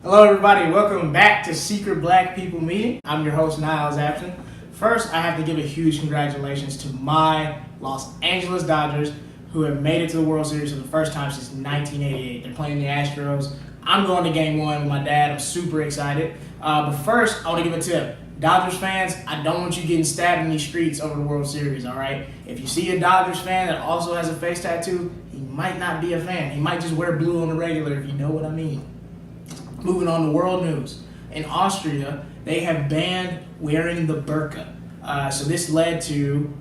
Hello everybody, welcome back to Secret Black People Meeting. I'm your host, Niles Abston. First, I have to give a huge congratulations to my Los Angeles Dodgers, who have made it to the World Series for the first time since 1988. They're playing the Astros. I'm going to Game 1 with my dad. I'm super excited. But first, I want to give a tip. Dodgers fans, I don't want you getting stabbed in these streets over the World Series, all right? If you see a Dodgers fan that also has a face tattoo, he might not be a fan. He might just wear blue on the regular, if you know what I mean. Moving on to world news. In Austria, they have banned wearing the burqa. So this led to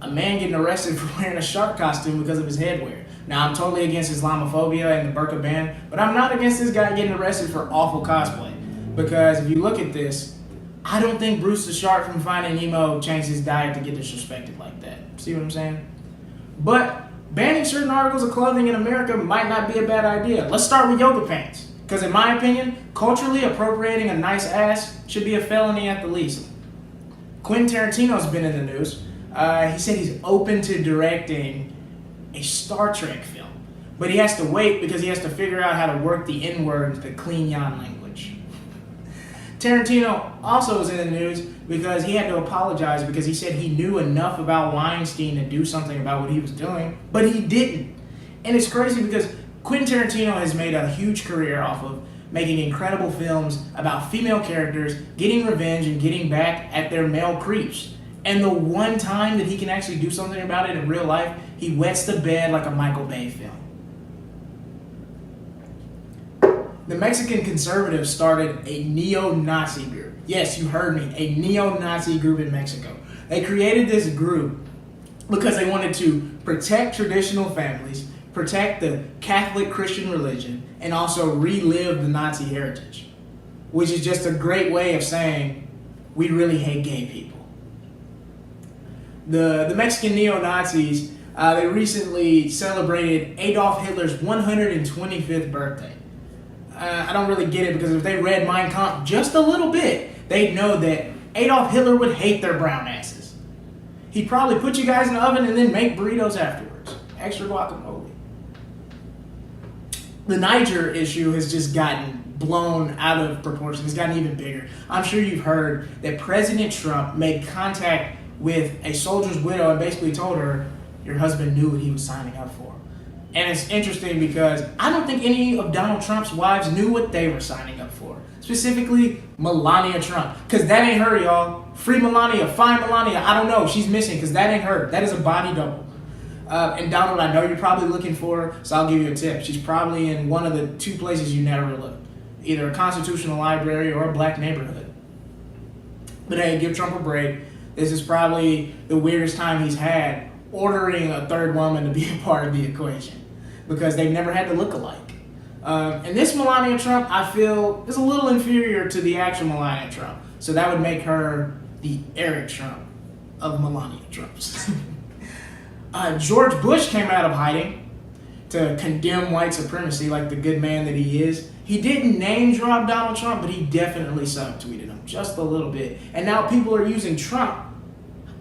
a man getting arrested for wearing a shark costume because of his headwear. Now, I'm totally against Islamophobia and the burqa ban, but I'm not against this guy getting arrested for awful cosplay. Because if you look at this, I don't think Bruce the Shark from Finding Nemo changed his diet to get disrespected like that. See what I'm saying? But banning certain articles of clothing in America might not be a bad idea. Let's start with yoga pants. Because in my opinion, culturally appropriating a nice ass should be a felony at the least. Quentin Tarantino's been in the news. He said he's open to directing a Star Trek film. But he has to wait because he has to figure out how to work the N-word into the clean yan language. Tarantino also was in the news because he had to apologize because he said he knew enough about Weinstein to do something about what he was doing, but he didn't. And it's crazy because Quentin Tarantino has made a huge career off of making incredible films about female characters getting revenge and getting back at their male creeps. And the one time that he can actually do something about it in real life, he wets the bed like a Michael Bay film. The Mexican conservatives started a neo-Nazi group. Yes, you heard me, a neo-Nazi group in Mexico. They created this group because they wanted to protect traditional families, protect the Catholic Christian religion, and also relive the Nazi heritage, which is just a great way of saying we really hate gay people. The Mexican neo-Nazis, they recently celebrated Adolf Hitler's 125th birthday. I don't really get it because if they read Mein Kampf just a little bit, they'd know that Adolf Hitler would hate their brown asses. He'd probably put you guys in the oven and then make burritos afterwards. Extra guacamole. The Niger issue has just gotten blown out of proportion. It's gotten even bigger. I'm sure you've heard that President Trump made contact with a soldier's widow and basically told her, your husband knew what he was signing up for. And it's interesting because I don't think any of Donald Trump's wives knew what they were signing up for. Specifically, Melania Trump. Because that ain't her, y'all. Free Melania, find Melania. I don't know. She's missing because that ain't her. That is a body double. And Donald, I know you're probably looking for her, so I'll give you a tip. She's probably in one of the two places you never look. Either a constitutional library or a black neighborhood. But hey, give Trump a break. This is probably the weirdest time he's had ordering a third woman to be a part of the equation. Because they've never had to look alike. And this Melania Trump, I feel, is a little inferior to the actual Melania Trump. So that would make her the Eric Trump of Melania Trumps. George Bush came out of hiding to condemn white supremacy like the good man that he is. He didn't name drop Donald Trump, but he definitely subtweeted him just a little bit. And now people are using Trump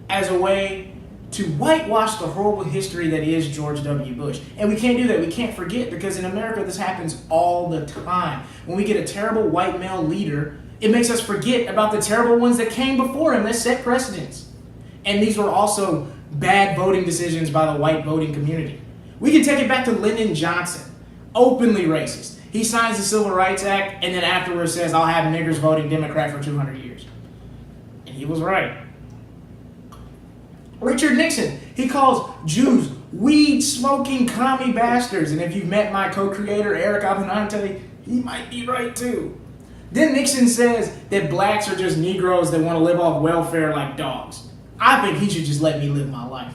as a way to whitewash the horrible history that is George W. Bush. And we can't do that. We can't forget because in America this happens all the time. When we get a terrible white male leader, it makes us forget about the terrible ones that came before him that set precedents. And these were also bad voting decisions by the white voting community. We can take it back to Lyndon Johnson, openly racist. He signs the Civil Rights Act and then afterwards says, I'll have niggers voting Democrat for 200 years. And he was right. Richard Nixon, he calls Jews weed-smoking commie bastards. And if you've met my co-creator, Eric Avenante, he might be right too. Then Nixon says that blacks are just Negroes that want to live off welfare like dogs. I think he should just let me live my life.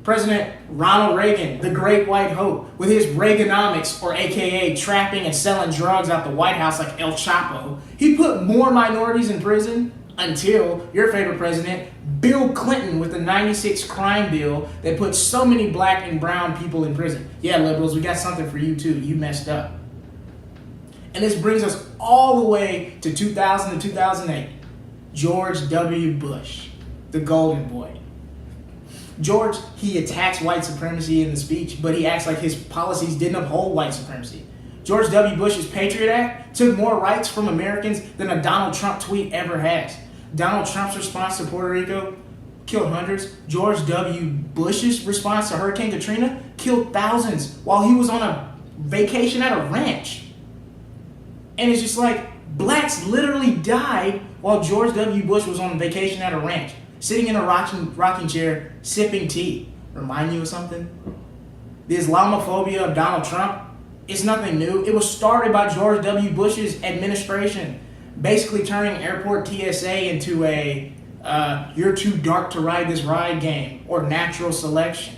President Ronald Reagan, the great white hope, with his Reaganomics, or AKA trapping and selling drugs out the White House like El Chapo, he put more minorities in prison until your favorite president, Bill Clinton, with the 96 crime bill that put so many black and brown people in prison. Yeah, liberals, we got something for you too. You messed up. And this brings us all the way to 2000 to 2008. George W. Bush, the golden boy. George, he attacks white supremacy in the speech, but he acts like his policies didn't uphold white supremacy. George W. Bush's Patriot Act took more rights from Americans than a Donald Trump tweet ever has. Donald Trump's response to Puerto Rico killed hundreds. George W. Bush's response to Hurricane Katrina killed thousands while he was on a vacation at a ranch. And it's just like, blacks literally died while George W. Bush was on vacation at a ranch, sitting in a rocking chair, sipping tea. Remind you of something? The Islamophobia of Donald Trump is nothing new. It was started by George W. Bush's administration, basically turning airport TSA into a you're too dark to ride this ride game, or natural selection.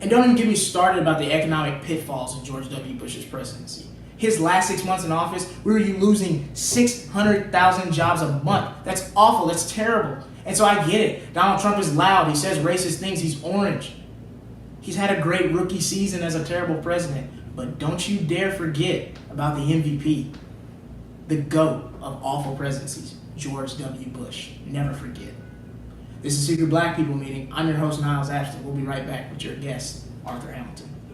And don't even get me started about the economic pitfalls of George W. Bush's presidency. His last 6 months in office, we were losing 600,000 jobs a month. That's awful. That's terrible. And so I get it. Donald Trump is loud. He says racist things. He's orange. He's had a great rookie season as a terrible president. But don't you dare forget about the MVP, the GOAT of awful presidencies, George W. Bush. Never forget. This is Secret Black People Meeting. I'm your host, Niles Abston. We'll be right back with your guest, Arthur Hamilton.